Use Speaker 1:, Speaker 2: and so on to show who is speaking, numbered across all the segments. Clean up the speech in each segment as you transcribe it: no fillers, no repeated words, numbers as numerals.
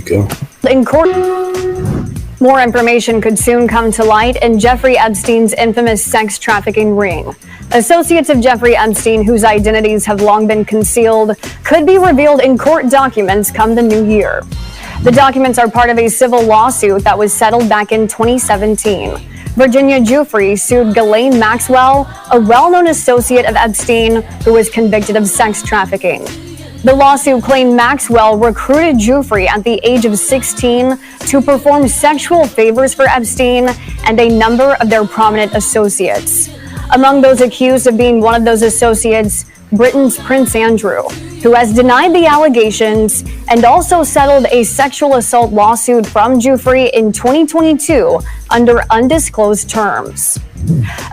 Speaker 1: go.
Speaker 2: In court, more information could soon come to light in Jeffrey Epstein's infamous sex trafficking ring. Associates of Jeffrey Epstein, whose identities have long been concealed, could be revealed in court documents come the new year. The documents are part of a civil lawsuit that was settled back in 2017. Virginia Giuffre sued Ghislaine Maxwell, a well-known associate of Epstein who was convicted of sex trafficking. The lawsuit claimed Maxwell recruited Giuffre at the age of 16 to perform sexual favors for Epstein and a number of their prominent associates. Among those accused of being one of those associates, Britain's Prince Andrew, who has denied the allegations and also settled a sexual assault lawsuit from Giuffre in 2022 under undisclosed terms.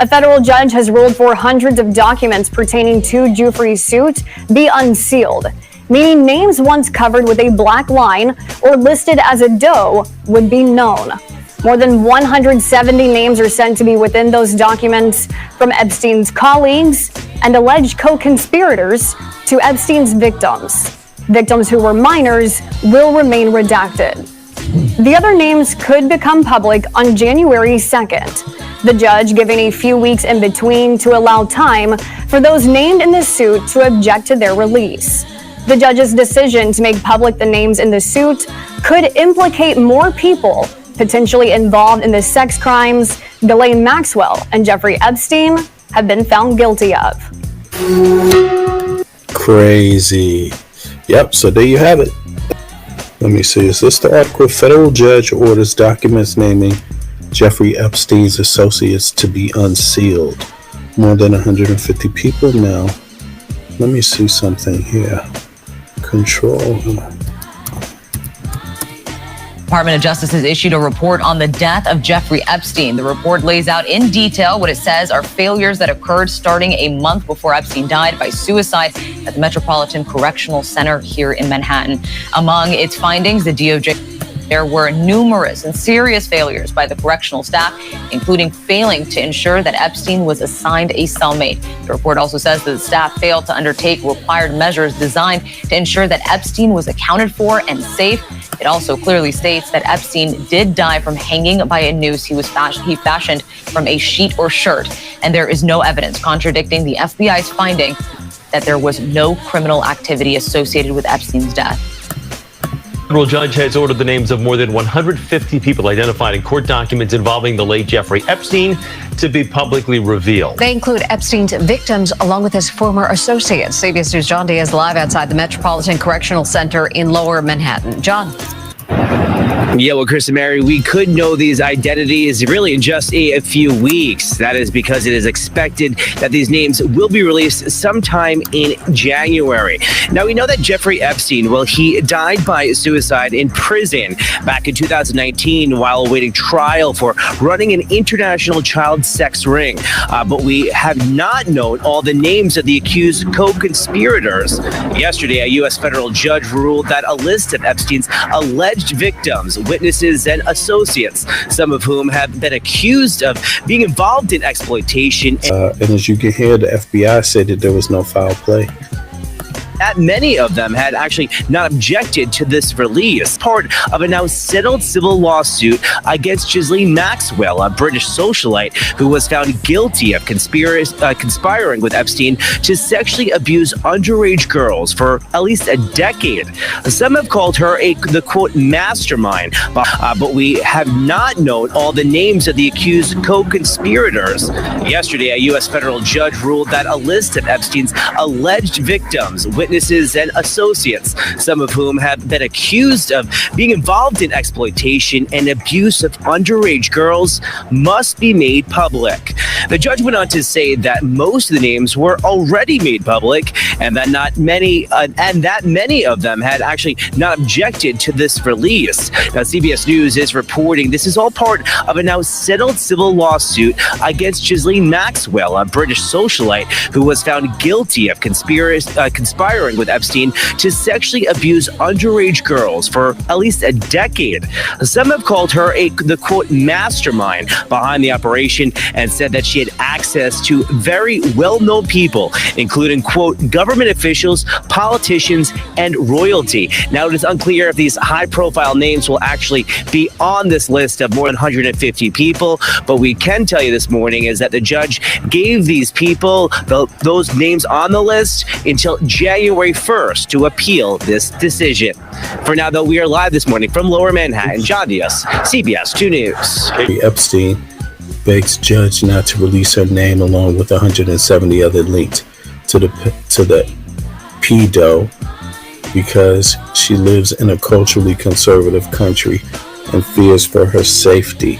Speaker 2: A federal judge has ruled for hundreds of documents pertaining to Giuffre's suit be unsealed, meaning names once covered with a black line or listed as a doe would be known. More than 170 names are said to be within those documents, from Epstein's colleagues and alleged co-conspirators to Epstein's victims. Victims who were minors will remain redacted. The other names could become public on January 2nd, the judge giving a few weeks in between to allow time for those named in the suit to object to their release. The judge's decision to make public the names in the suit could implicate more people potentially involved in the sex crimes Ghislaine Maxwell and Jeffrey Epstein have been found guilty of.
Speaker 1: Crazy. Yep, so there you have it. Let me see, is this the article? Federal judge orders documents naming Jeffrey Epstein's associates to be unsealed. More than 150 people now. Let me see something here. Control.
Speaker 3: Department of Justice has issued a report on the death of Jeffrey Epstein. The report lays out in detail what it says are failures that occurred starting a month before Epstein died by suicide at the Metropolitan Correctional Center here in Manhattan. Among its findings, the DOJ there were numerous and serious failures by the correctional staff, including failing to ensure that Epstein was assigned a cellmate. The report also says that the staff failed to undertake required measures designed to ensure that Epstein was accounted for and safe. It also clearly states that Epstein did die from hanging by a noose he fashioned from a sheet or shirt, and there is no evidence contradicting the FBI's finding that there was no criminal activity associated with Epstein's death.
Speaker 4: A federal judge has ordered the names of more than 150 people identified in court documents involving the late Jeffrey Epstein to be publicly revealed.
Speaker 5: They include Epstein's victims along with his former associates. CBS News' John Diaz live outside the Metropolitan Correctional Center in Lower Manhattan. John.
Speaker 6: Yeah, well, Chris and Mary, we could know these identities really in just a few weeks. That is because it is expected that these names will be released sometime in January. Now, we know that Jeffrey Epstein, well, he died by suicide in prison back in 2019 while awaiting trial for running an international child sex ring. But we have not known all the names of the accused co-conspirators. Yesterday, a U.S. federal judge ruled that a list of Epstein's alleged victims, witnesses, and associates, some of whom have been accused of being involved in exploitation.
Speaker 1: And as you can hear, the FBI said that there was no foul play.
Speaker 6: That many of them had actually not objected to this release, part of a now settled civil lawsuit against Ghislaine Maxwell, a British socialite who was found guilty of conspiring with Epstein to sexually abuse underage girls for at least a decade. Some have called her the quote mastermind, but we have not known all the names of the accused co-conspirators. Yesterday, a U.S. federal judge ruled that a list of Epstein's alleged victims, witnesses, and associates, some of whom have been accused of being involved in exploitation and abuse of underage girls, must be made public. The judge went on to say that most of the names were already made public, and that many of them had actually not objected to this release. Now, CBS News is reporting this is all part of a now settled civil lawsuit against Ghislaine Maxwell, a British socialite who was found guilty of conspiring conspiring with Epstein to sexually abuse underage girls for at least a decade. Some have called her the quote mastermind behind the operation and said that she had access to very well-known people, including quote government officials, politicians, and royalty. Now, it is unclear if these high-profile names will actually be on this list of more than 150 people, but we can tell you this morning is that the judge gave these people those names on the list until January 1st to appeal this decision. For now, though, we are live this morning from Lower Manhattan. John Diaz, CBS 2 News.
Speaker 1: Epstein begs judge not to release her name along with 170 other linked to the pedo because she lives in a culturally conservative country and fears for her safety.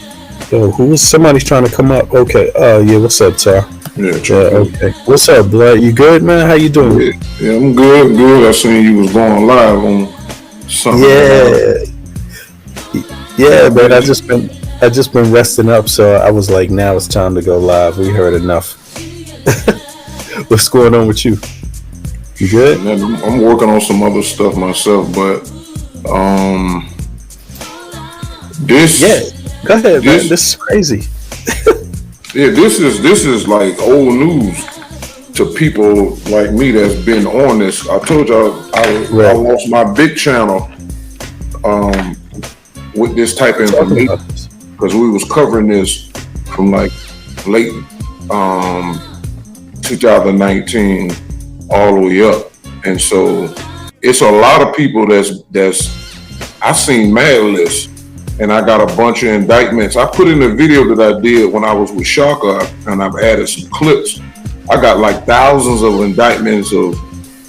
Speaker 1: Yo, who is somebody's trying to come up? Okay, yeah, what's up, Tar?
Speaker 7: Yeah,
Speaker 1: okay. What's up, blood? You good, man? How you doing?
Speaker 7: Yeah, I'm good. I seen you was going live on something.
Speaker 1: Yeah, man. I just been resting up, so I was like, now it's time to go live. We heard enough. What's going on with you? You good?
Speaker 7: I'm working on some other stuff myself, but this.
Speaker 1: Yeah, go ahead, man. This is crazy.
Speaker 7: Yeah, this is like old news to people like me that's been on this. I told y'all I lost my big channel with this type of information because we was covering this from like late 2019 all the way up, and so it's a lot of people that's I seen mad lists. And I got a bunch of indictments. I put in a video that I did when I was with Shaka, and I've added some clips. I got like thousands of indictments of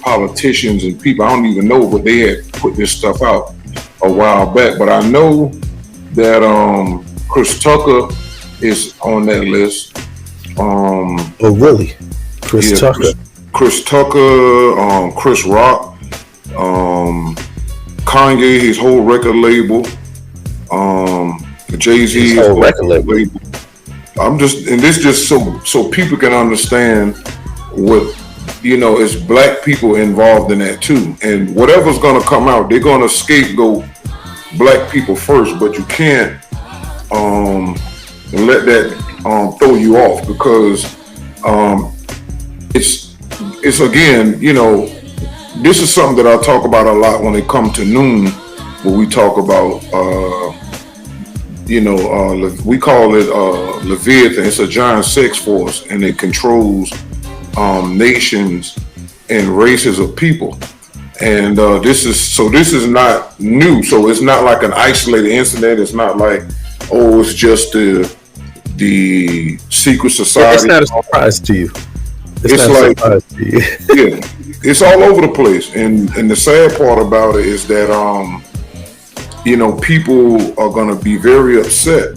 Speaker 7: politicians and people I don't even know, but they had put this stuff out a while back. But I know that Chris Tucker is on that list.
Speaker 1: Oh, really? Chris Tucker?
Speaker 7: Chris Tucker, Chris Rock, Kanye, his whole record label. Jay-Z is record label. I'm just, and this just so people can understand what, it's black people involved in that too. And whatever's gonna come out, they're gonna scapegoat black people first, but you can't let that throw you off because it's again, this is something that I talk about a lot when it comes to noon, where we talk about we call it Leviathan. It's a giant sex force, and it controls nations and races of people. And this is not new. So it's not like an isolated incident. It's not like, it's just the secret society.
Speaker 1: It's not a surprise to you.
Speaker 7: It's like, yeah, it's all over the place. And the sad part about it is that people are going to be very upset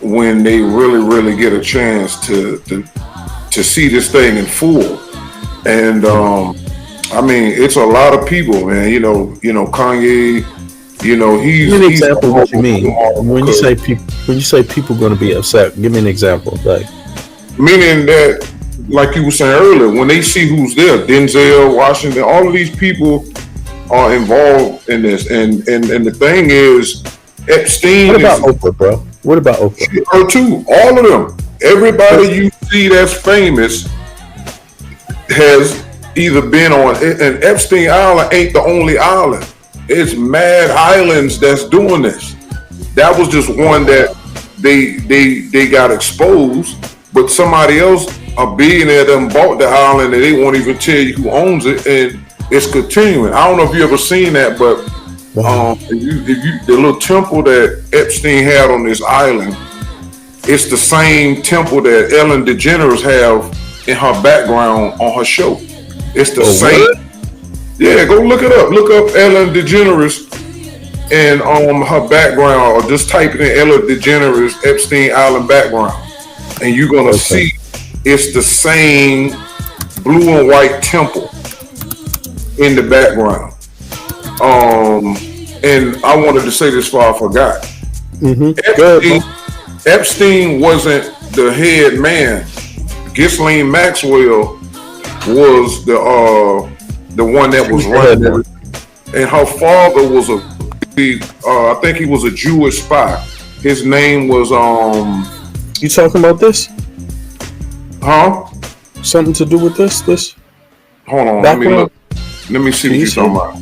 Speaker 7: when they really get a chance to see this thing in full. And it's a lot of people, man. Kanye, he's.
Speaker 1: Give me an example of what you mean when you say people going to be upset. Give me an example, like
Speaker 7: meaning that, like you were saying earlier, when they see who's there, Denzel Washington, all of these people are involved in this, and the thing is, Epstein.
Speaker 1: What about Oprah, bro? What about Oprah?
Speaker 7: Her too. All of them. Everybody you see that's famous has either been on. And Epstein Island ain't the only island. It's mad islands that's doing this. That was just one that they got exposed, but somebody else, a billionaire, done bought the island and they won't even tell you who owns it, and it's continuing. I don't know if you ever seen that, but if the little temple that Epstein had on this island, it's the same temple that Ellen DeGeneres have in her background on her show. It's the same. What? Yeah, go look it up. Look up Ellen DeGeneres and her background, or just type in Ellen DeGeneres Epstein Island background, and you're gonna see it's the same blue and white temple in the background. And I wanted to say this before I forgot. Epstein wasn't the head man. Ghislaine Maxwell was the one that was running everything. And her father was I think he was a Jewish spy. His name was
Speaker 1: You talking about this?
Speaker 7: Huh?
Speaker 1: Something to do with this?
Speaker 7: Hold on, let me look. Let me see what you're talking about.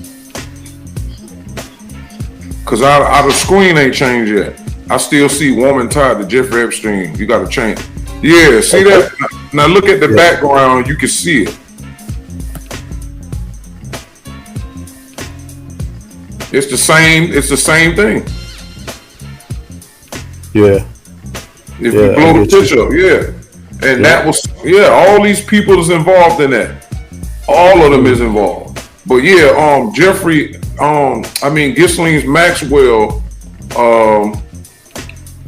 Speaker 7: Cause the screen ain't changed yet. I still see woman tied to Jeffrey Epstein. You gotta change. Yeah, see that? Now look at the background, you can see it. It's the same thing.
Speaker 1: Yeah.
Speaker 7: If you blow the picture up, yeah. And that was, all these people is involved in that. All of them is involved. But yeah, Jeffrey, Ghislaine Maxwell,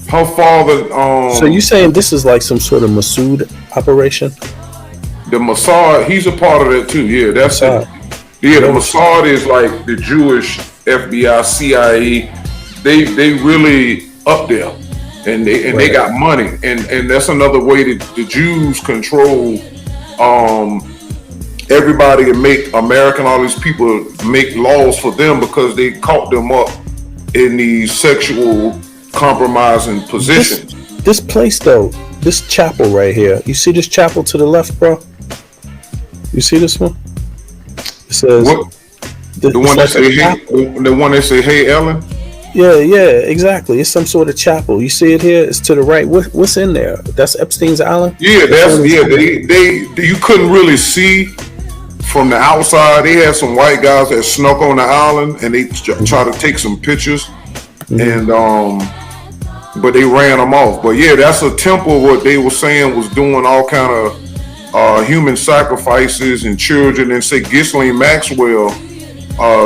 Speaker 7: her father.
Speaker 1: So you saying this is like some sort of Masood operation?
Speaker 7: The Mossad, he's a part of that too. Yeah, that's it. Yeah, the Mossad is like the Jewish FBI, CIA. They really up there, and they got money, and that's another way that the Jews control everybody and make American, all these people make laws for them because they caught them up in these sexual compromising positions.
Speaker 1: This place though, this chapel right here. You see this chapel to the left, bro? You see this one? It says
Speaker 7: the one that say the one that say "Hey Ellen."
Speaker 1: Yeah, exactly. It's some sort of chapel. You see it here? It's to the right. What's in there? That's Epstein's Island.
Speaker 7: Yeah, They you couldn't really see from the outside. They had some white guys that snuck on the island and they try to take some pictures, and but they ran them off. But yeah, that's a temple. What they were saying was doing all kind of human sacrifices and children. And say Ghislaine Maxwell.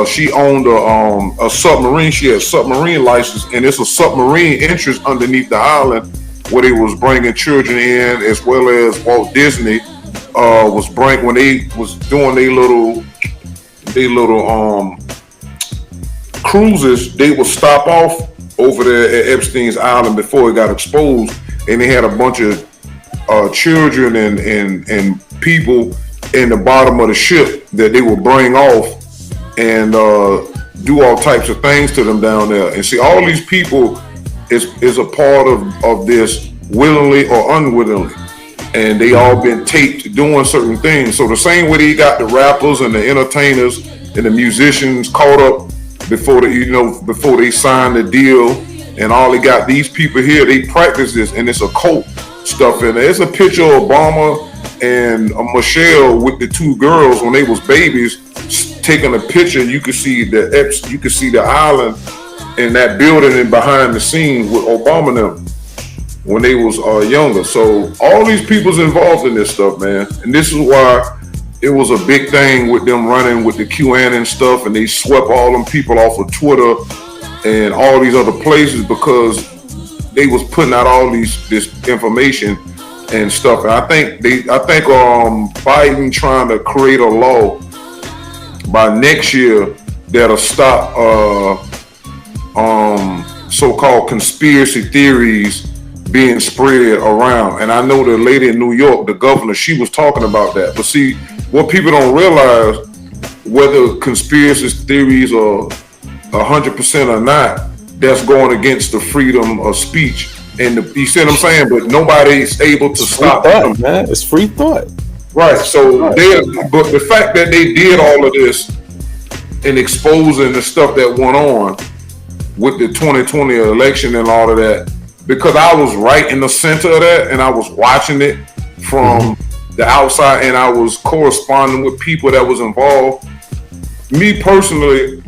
Speaker 7: She owned a submarine. She had a submarine license, and it's a submarine interest underneath the island where they was bringing children in, as well as Walt Disney was when they was doing their little cruises. They would stop off over there at Epstein's Island before it got exposed, and they had a bunch of children and people in the bottom of the ship that they would bring off and do all types of things to them down there. And see, all these people is a part of this willingly or unwittingly, and they all been taped doing certain things. So the same way they got the rappers and the entertainers and the musicians caught up before they signed the deal, and all they got these people here, they practice this, and it's occult stuff in there. It's a picture of Obama and Michelle with the two girls when they was babies, taking a picture. You could see the island and that building and behind the scenes with Obama and them when they was younger. So all these people's involved in this stuff, man. And this is why it was a big thing with them running with the QAnon stuff, and they swept all them people off of Twitter and all these other places because they was putting out all this information and stuff. And I think Biden trying to create a law by next year that'll stop so-called conspiracy theories being spread around. And I know the lady in New York, the governor, she was talking about that. But see, what people don't realize, whether conspiracy theories are 100% or not, that's going against the freedom of speech. And you see what I'm saying? But nobody's able to stop them.
Speaker 1: Man. It's free thought.
Speaker 7: Right. So but the fact that they did all of this and exposing the stuff that went on with the 2020 election and all of that, because I was right in the center of that and I was watching it from the outside and I was corresponding with people that was involved. Me personally,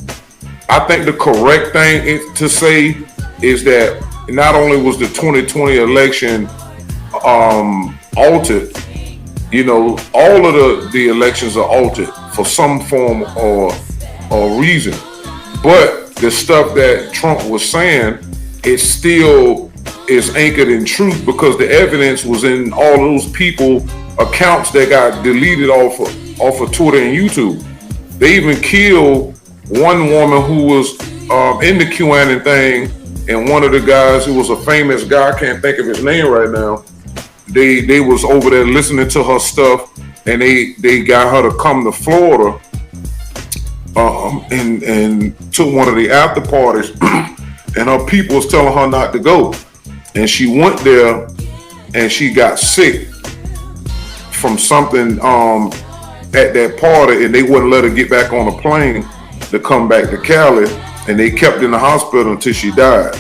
Speaker 7: I think the correct thing to say is that not only was the 2020 election altered, all of the elections are altered for some form or reason. But the stuff that Trump was saying, it still is anchored in truth because the evidence was in all those people accounts that got deleted off of Twitter and YouTube. They even killed one woman who was in the QAnon thing, and one of the guys who was a famous guy, I can't think of his name right now, they was over there listening to her stuff, and they got her to come to Florida and took one of the after parties, and her people was telling her not to go, and she went there, and she got sick from something at that party, and they wouldn't let her get back on a plane to come back to Cali, and they kept her in the hospital until she died.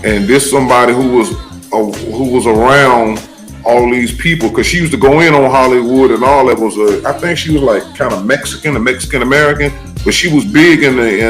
Speaker 7: And this somebody who was around all these people, because she used to go in on Hollywood and all that. I think she was like kind of Mexican, a Mexican American, but she was big in the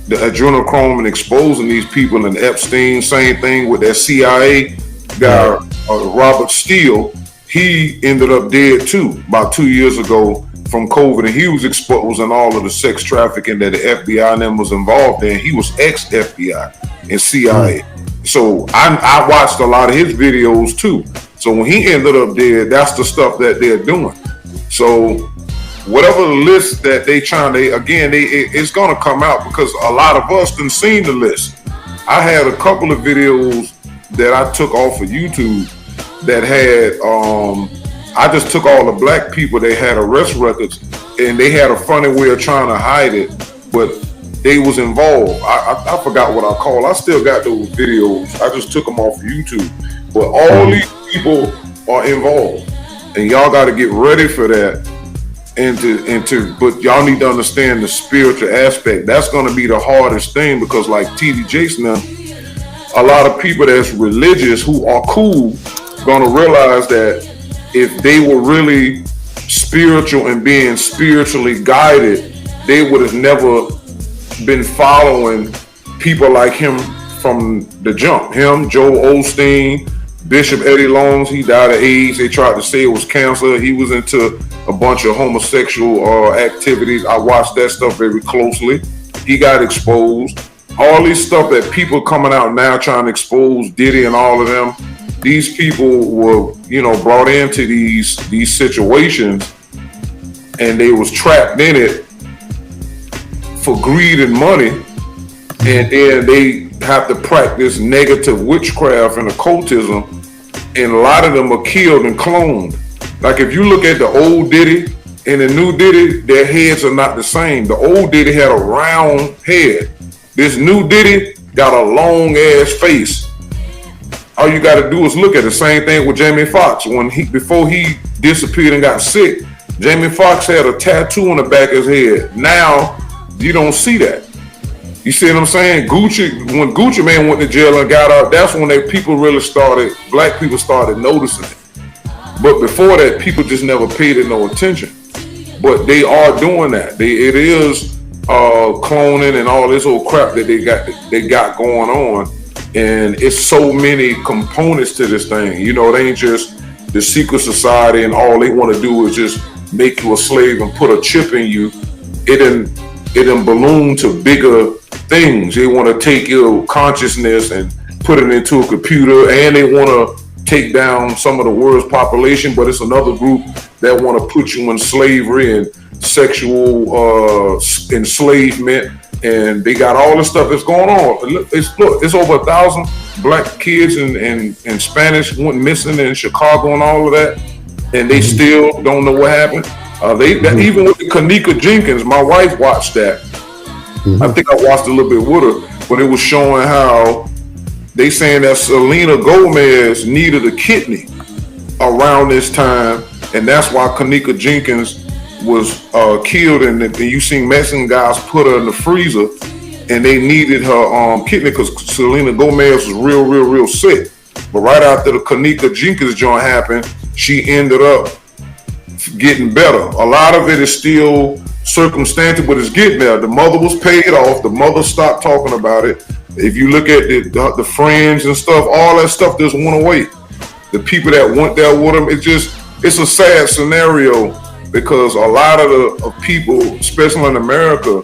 Speaker 7: adrenochrome and exposing these people. And Epstein, same thing with that CIA guy, Robert Steele. He ended up dead too about 2 years ago from COVID, and he was exposed in all of the sex trafficking that the FBI and them was involved in. He was ex-FBI and CIA. So I watched a lot of his videos too. So when he ended up dead, that's the stuff that they're doing. So whatever the list that it's gonna come out, because a lot of us didn't seen the list. I had a couple of videos that I took off of YouTube that had I just took all the black people that had arrest records, and they had a funny way of trying to hide it, but they was involved. I forgot what I call. I still got those videos. I just took them off of YouTube. But all these people are involved, and y'all got to get ready for that. But y'all need to understand the spiritual aspect. That's going to be the hardest thing, because like T.D. Jakes now, a lot of people that's religious who are cool going to realize that if they were really spiritual and being spiritually guided, they would have never been following people like him from the jump. Him, Joel Osteen, Bishop Eddie Long, he died of AIDS. They tried to say it was cancer. He was into a bunch of homosexual activities. I watched that stuff very closely. He got exposed. All these stuff that people coming out now trying to expose Diddy and all of them, these people were, brought into these situations, and they was trapped in it for greed and money, and then they have to practice negative witchcraft and occultism, and a lot of them are killed and cloned. Like if you look at the old Diddy and the new Diddy, their heads are not the same. The old Diddy had a round head. This new Diddy got a long ass face. All you got to do is look at the same thing with Jamie Foxx. Before he disappeared and got sick, Jamie Foxx had a tattoo on the back of his head. Now you don't see that. You see what I'm saying? When Gucci Mane went to jail and got out, that's when black people started noticing it. But before that, people just never paid it no attention. But they are doing that. It is cloning and all this old crap that they got going on. And it's so many components to this thing. It ain't just the secret society and all they want to do is just make you a slave and put a chip in you. It done balloon to bigger things. They want to take your consciousness and put it into a computer, and they want to take down some of the world's population, but it's another group that want to put you in slavery and sexual enslavement, and they got all this stuff that's going on. It's over 1,000 black kids and Spanish went missing in Chicago and all of that, and they still don't know what happened. Even with Kanika Jenkins, my wife watched that. I think I watched a little bit with her, but it was showing how they saying that Selena Gomez needed a kidney around this time, and that's why Kanika Jenkins was killed. And you seen Mexican guys put her in the freezer, and they needed her kidney because Selena Gomez was real sick. But right after the Kanika Jenkins joint happened, she ended up getting better. A lot of it is still circumstantial, but it's getting there. The mother was paid off. The mother stopped talking about it. If you look at the friends and stuff, all that stuff just went away. The people that went there with them, it's a sad scenario, because a lot of people, especially in America,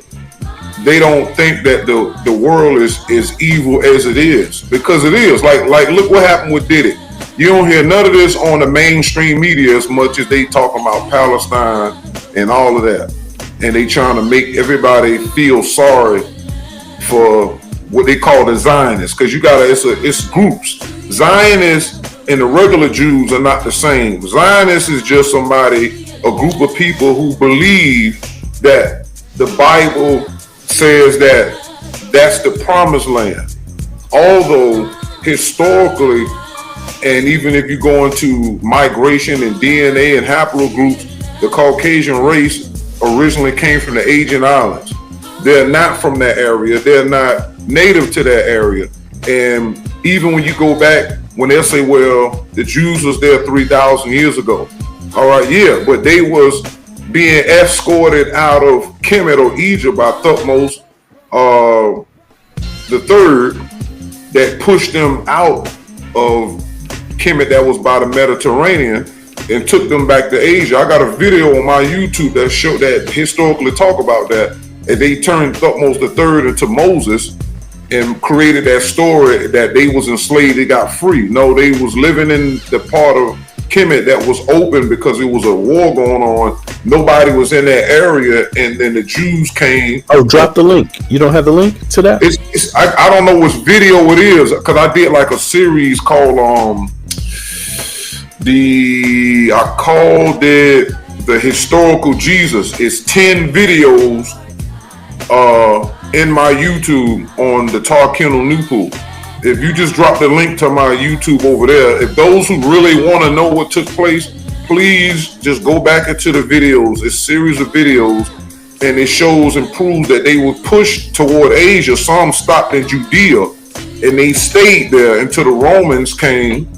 Speaker 7: they don't think that the world is evil as it is, because it is. Like look what happened with Diddy. You don't hear none of this on the mainstream media as much as they talk about Palestine and all of that. And they trying to make everybody feel sorry for what they call the Zionists, because it's groups. Zionists and the regular Jews are not the same. Zionists is just somebody a group of people who believe that the Bible says that that's the promised land. Although historically, and even if you go into migration and DNA and haplogroups, the Caucasian race originally came from the Aegean Islands. They're not from that area. They're not native to that area. And even when you go back, when they'll say, well, the Jews was there 3,000 years ago. All right, yeah, but they was being escorted out of Kemet or Egypt by Thutmose the third, that pushed them out of Kemet that was by the Mediterranean and took them back to Asia. I got a video on my YouTube that showed that historically talk about that. And they turned Thutmose the third into Moses and created that story that they was enslaved, they got free. No, they was living in the part of Kemet that was open because it was a war going on. Nobody was in that area, and then the Jews came.
Speaker 1: Oh, drop the link. You don't have the link to that?
Speaker 7: I don't know which video it is, because I did like a series called I called it The Historical Jesus. It's 10 videos in my YouTube on the Tarkindle Newpool. If you just drop the link to my YouTube over there, if those who really want to know what took place, please just go back into the videos. It's a series of videos, and it shows and proves that they were pushed toward Asia. Some stopped in Judea, and they stayed there until the Romans came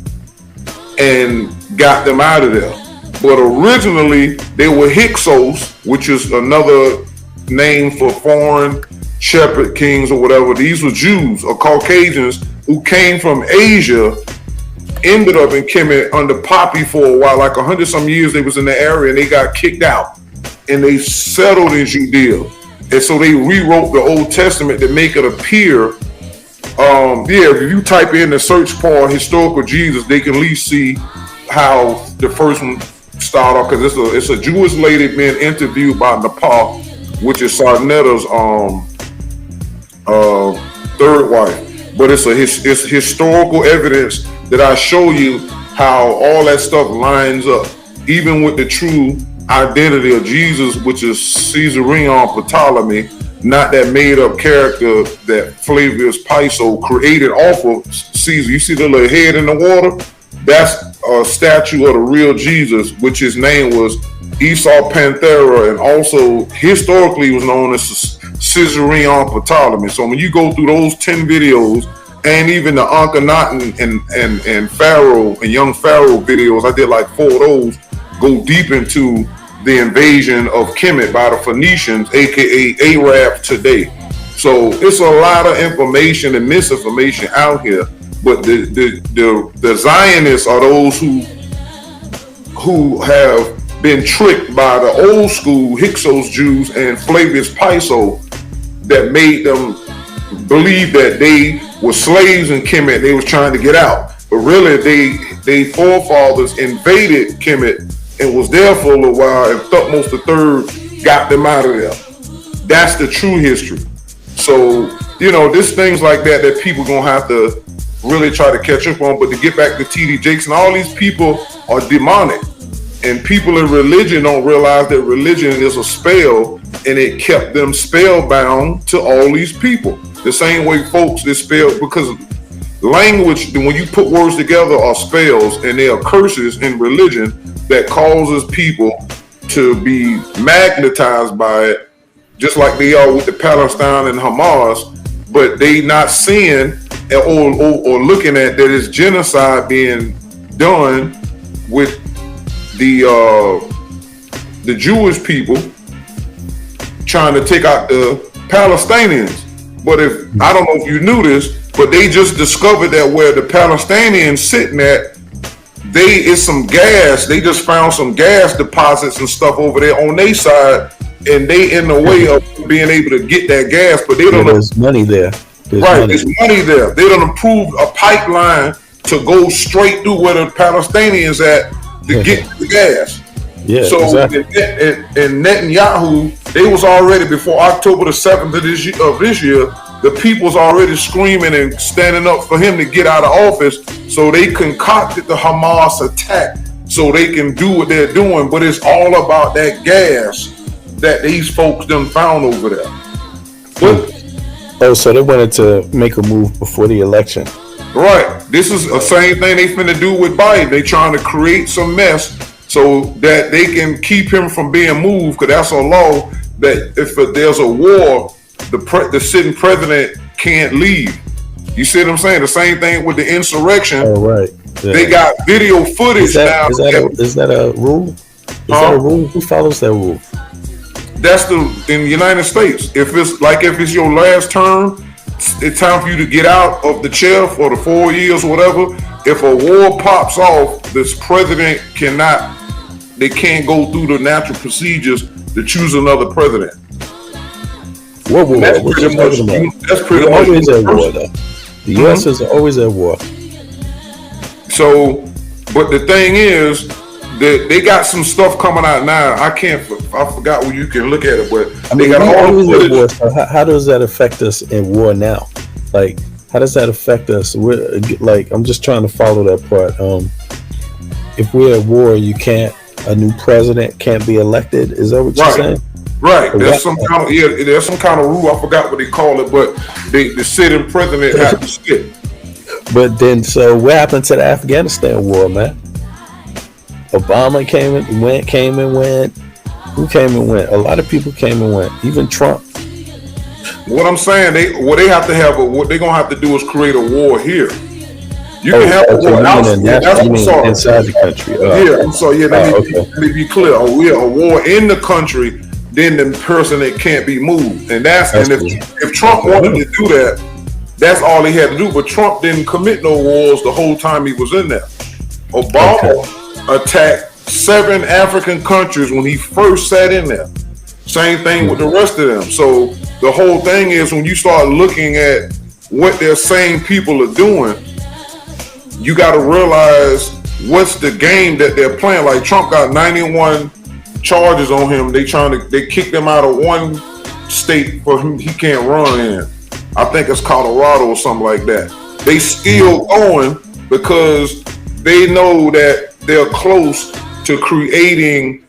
Speaker 7: and got them out of there. But originally, they were Hyksos, which is another name for foreign shepherd kings or whatever. These were Jews or Caucasians who came from Asia, ended up in Kemet under Poppy for a while, like 100-some years they was in the area, and they got kicked out. And they settled in Judea. And so they rewrote the Old Testament to make it appear, if you type in the search bar historical Jesus, they can at least see how the first one started off, because it's a Jewish lady being interviewed by Nepal, which is Sarnetta's third wife. But it's historical evidence that I show you how all that stuff lines up, even with the true identity of Jesus, which is Caesarion Ptolemy, not that made-up character that Flavius Piso created off of Caesar. You see the little head in the water? That's a statue of the real Jesus, which his name was Esau Panthera, and also historically was known as Caesarion Ptolemy. So when you go through those 10 videos, and even the Akhenaten and Pharaoh and young Pharaoh videos, I did like 4 of those, go deep into the invasion of Kemet by the Phoenicians, aka Arabs today. So it's a lot of information and misinformation out here. But the Zionists are those who have been tricked by the old school Hyksos Jews and Flavius Piso that made them believe that they were slaves in Kemet. They was trying to get out, but really they forefathers invaded Kemet and was there for a little while, and Thutmose III got them out of there. That's the true history. So there's things like that people gonna have to really try to catch up on. But to get back to T.D. Jakes, and all these people are demonic, and people in religion don't realize that religion is a spell, and it kept them spellbound to all these people. The same way folks that spell, because language, when you put words together, are spells, and they are curses in religion that causes people to be magnetized by it, just like they are with the Palestine and Hamas. But they not seeing or looking at that it's genocide being done with the Jewish people trying to take out the Palestinians. But I don't know if you knew this, but they just discovered that where the Palestinians sitting at, it's some gas. They just found some gas deposits and stuff over there on their side, and they in the way of being able to get that gas. But they don't.
Speaker 1: There's money there.
Speaker 7: There's money there. They don't approve a pipeline to go straight through where the Palestinians at to get the gas.
Speaker 1: Yeah.
Speaker 7: So
Speaker 1: exactly.
Speaker 7: in Netanyahu, they was already before October the 7th of this year. The people's already screaming and standing up for him to get out of office. So they concocted the Hamas attack so they can do what they're doing. But it's all about that gas that these folks done found over there. But
Speaker 1: Oh, so they wanted to make a move before the election.
Speaker 7: right, this is the same thing they finna do with Biden. They trying to create some mess so that they can keep him from being moved, because that's a law that if there's a war, the sitting president can't leave. You see what I'm saying? The same thing with the insurrection.
Speaker 1: Oh, right. Yeah.
Speaker 7: They got video footage now.
Speaker 1: Is that a rule? Is that a rule? Who follows that rule?
Speaker 7: That's in the United States. If it's your last term, it's time for you to get out of the chair for the 4 years or whatever. If a war pops off, this president they can't go through the natural procedures to choose another president.
Speaker 1: What war?
Speaker 7: That's
Speaker 1: What
Speaker 7: pretty
Speaker 1: you
Speaker 7: much.
Speaker 1: talking about?
Speaker 7: That's pretty
Speaker 1: We're
Speaker 7: much.
Speaker 1: always at war, though. The U.S. is always at war.
Speaker 7: So, but the thing is, they got some stuff coming out now. I forgot where you can look at it, but
Speaker 1: I mean,
Speaker 7: they got
Speaker 1: we're
Speaker 7: all
Speaker 1: always
Speaker 7: the
Speaker 1: at war.
Speaker 7: footage.
Speaker 1: So how does that affect us in war now? Like, how does that affect us? I'm just trying to follow that part. If we're at war, a new president can't be elected. Is that what you're saying?
Speaker 7: Right. There's some kind of rule. I forgot what they call it, but the sitting president has to sit.
Speaker 1: But then, so what happened to the Afghanistan war, man? Obama came and went. Who came and went? A lot of people came and went. Even Trump.
Speaker 7: What I'm saying, they have to have what they're gonna have to do is create a war here. You can have a war
Speaker 1: inside the country.
Speaker 7: I'm sorry. Yeah, let me be clear. A war in the country, then the person that can't be moved, and if Trump wanted to do that, that's all he had to do. But Trump didn't commit no wars the whole time he was in there. Obama attacked 7 African countries when he first sat in there. Same thing with the rest of them. So the whole thing is, when you start looking at what their same people are doing, you got to realize what's the game that they're playing. Like, Trump got 91 charges on him. They kicked him out of one state for him he can't run in. I think it's Colorado or something like that. They still going because they know that they're close to creating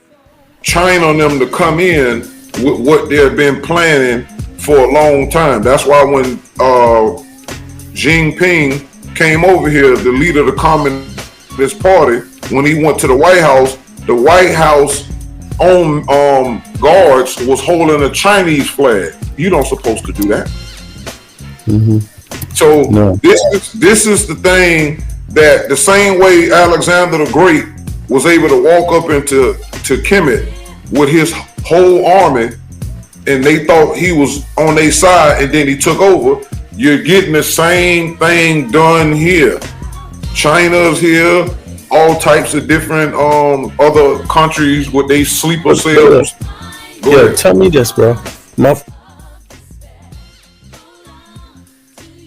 Speaker 7: China and them to come in with what they've been planning for a long time. That's why when Jinping came over here, the leader of the Communist Party, when he went to the White House own guards was holding a Chinese flag. You don't supposed to do that.
Speaker 1: Mm-hmm.
Speaker 7: So
Speaker 1: No.
Speaker 7: this is the thing, that the same way Alexander the Great was able to walk up into Kemet with his whole army, and they thought he was on their side, and then he took over. You're getting the same thing done here. China's here, all types of different other countries with they sleeper cells.
Speaker 1: Yeah, tell me this, bro.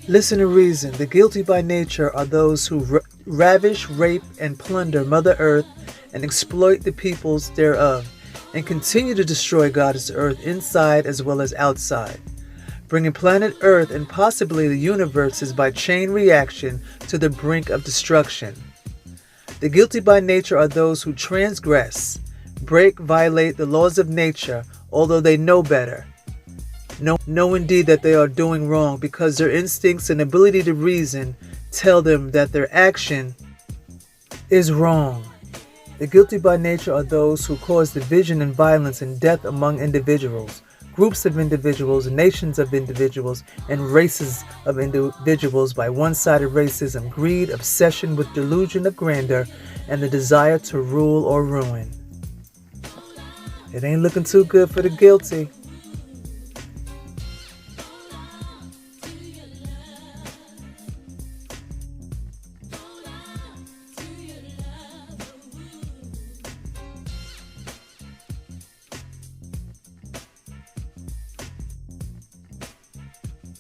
Speaker 8: Listen to reason. The guilty by nature are those who ravish, rape, and plunder Mother Earth and exploit the peoples thereof, and continue to destroy Goddess Earth inside as well as outside, bringing planet Earth and possibly the universes by chain reaction to the brink of destruction. The guilty by nature are those who transgress, violate the laws of nature, although they know better. Know indeed that they are doing wrong, because their instincts and ability to reason tell them that their action is wrong. The guilty by nature are those who cause division and violence and death among individuals, groups of individuals, nations of individuals, and races of individuals by one-sided racism, greed, obsession with delusion of grandeur, and the desire to rule or ruin. It ain't looking too good for the guilty.